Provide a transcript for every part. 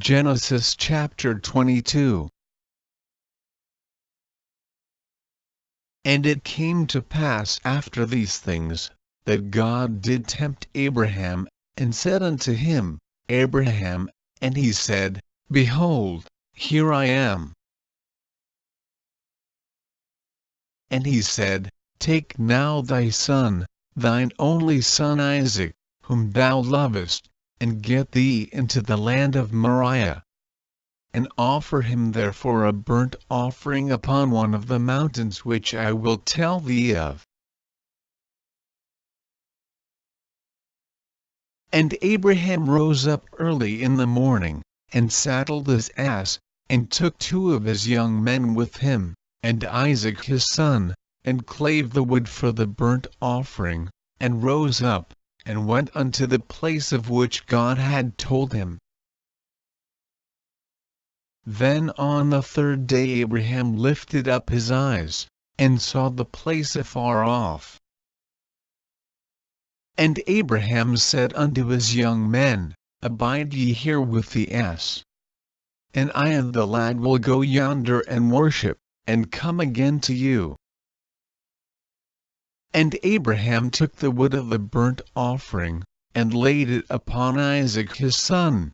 Genesis chapter 22. And it came to pass after these things, that God did tempt Abraham, and said unto him, Abraham, and he said, Behold, here I am. And he said, Take now thy son, thine only son Isaac, whom thou lovest, and get thee into the land of Moriah, and offer him there for a burnt offering upon one of the mountains which I will tell thee of. And Abraham rose up early in the morning, and saddled his ass, and took 2 of his young men with him, and Isaac his son, and clave the wood for the burnt offering, and rose up, and went unto the place of which God had told him. Then on the 3rd day Abraham lifted up his eyes, and saw the place afar off. And Abraham said unto his young men, Abide ye here with the ass. And I and the lad will go yonder and worship, and come again to you. And Abraham took the wood of the burnt offering, and laid it upon Isaac his son.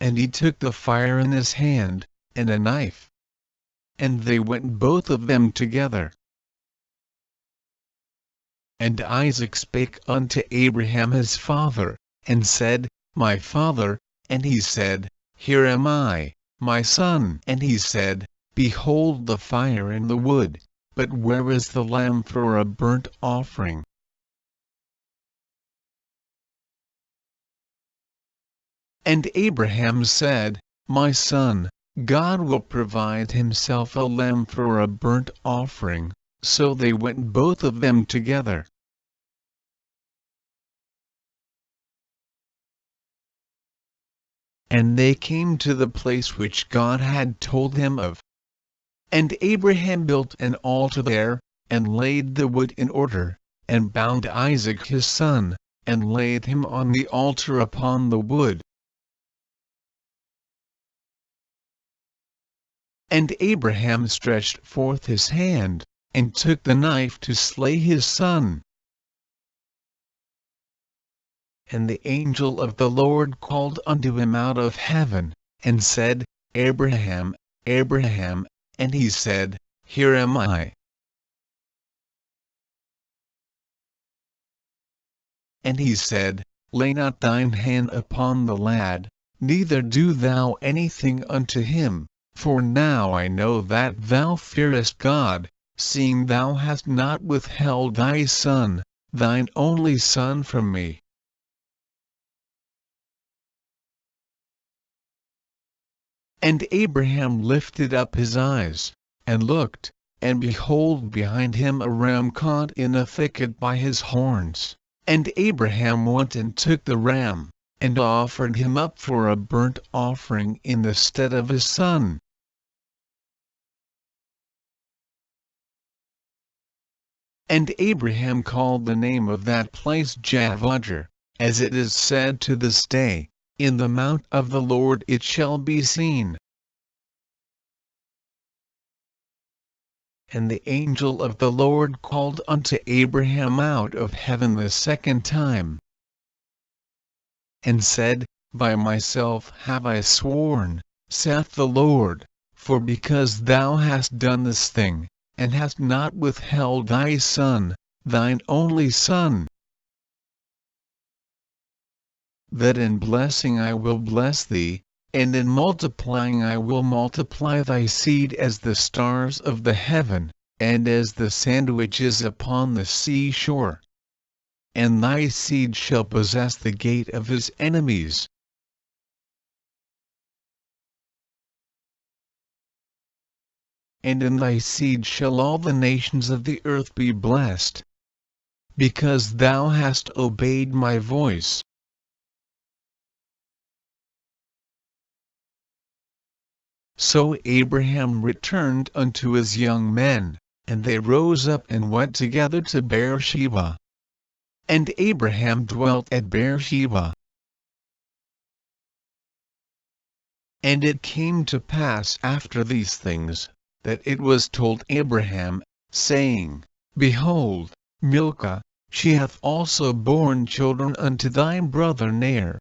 And he took the fire in his hand, and a knife. And they went both of them together. And Isaac spake unto Abraham his father, and said, My father, and he said, Here am I, my son. And he said, Behold the fire and the wood, but where is the lamb for a burnt offering? And Abraham said, My son, God will provide himself a lamb for a burnt offering. So they went both of them together. And they came to the place which God had told him of. And Abraham built an altar there, and laid the wood in order, and bound Isaac his son, and laid him on the altar upon the wood. And Abraham stretched forth his hand, and took the knife to slay his son. And the angel of the Lord called unto him out of heaven, and said, Abraham, Abraham, and he said, Here am I. And he said, Lay not thine hand upon the lad, neither do thou anything unto him, for now I know that thou fearest God, seeing thou hast not withheld thy son, thine only son from me. And Abraham lifted up his eyes, and looked, and behold behind him a ram caught in a thicket by his horns. And Abraham went and took the ram, and offered him up for a burnt offering in the stead of his son. And Abraham called the name of that place Jehovah, as it is said to this day, In the mount of the Lord it shall be seen. And the angel of the Lord called unto Abraham out of heaven the 2nd time, and said, By myself have I sworn, saith the Lord, for because thou hast done this thing, and hast not withheld thy son, thine only son, that in blessing I will bless thee, and in multiplying I will multiply thy seed as the stars of the heaven, and as the sand which is upon the sea shore. And thy seed shall possess the gate of his enemies. And in thy seed shall all the nations of the earth be blessed, because thou hast obeyed my voice. So Abraham returned unto his young men, and they rose up and went together to Beersheba. And Abraham dwelt at Beersheba. And it came to pass after these things, that it was told Abraham, saying, Behold, Milcah, she hath also borne children unto thy brother Ner.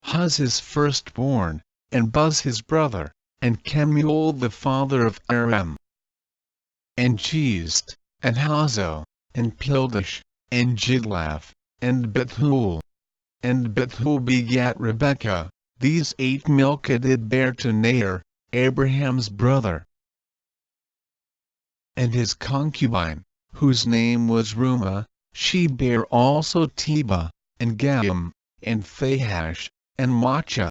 Huz his firstborn, and Buz his brother, and Kemuel the father of Aram, and Chizd, and Hazo, and Pildash, and Jidlaph, and Bethuel. And Bethuel begat Rebekah. These 8 Milcah did bear to Ner, Abraham's brother. And his concubine, whose name was Reumah, she bare also Tebah, and Gaham, and Phahash, and Maachah.